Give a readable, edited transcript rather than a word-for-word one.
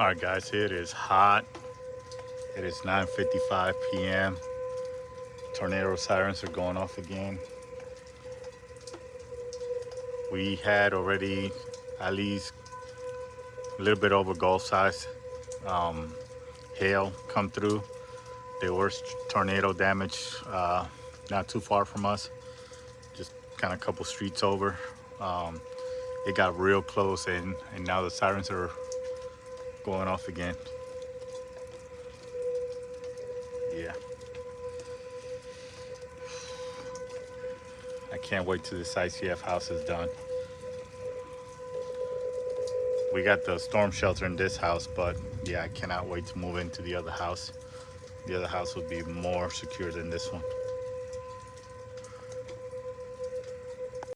All right, guys, it is hot. It is 9:55 p.m. Tornado sirens are going off again. We had already at least a little bit over golf size hail come through. There was tornado damage not too far from us, just kind of a couple streets over. Um, it got real close, and now the sirens are going off again. Yeah. I can't wait till this ICF house is done. We got the storm shelter in this house, but yeah, I cannot wait to move into the other house. The other house would be more secure than this one.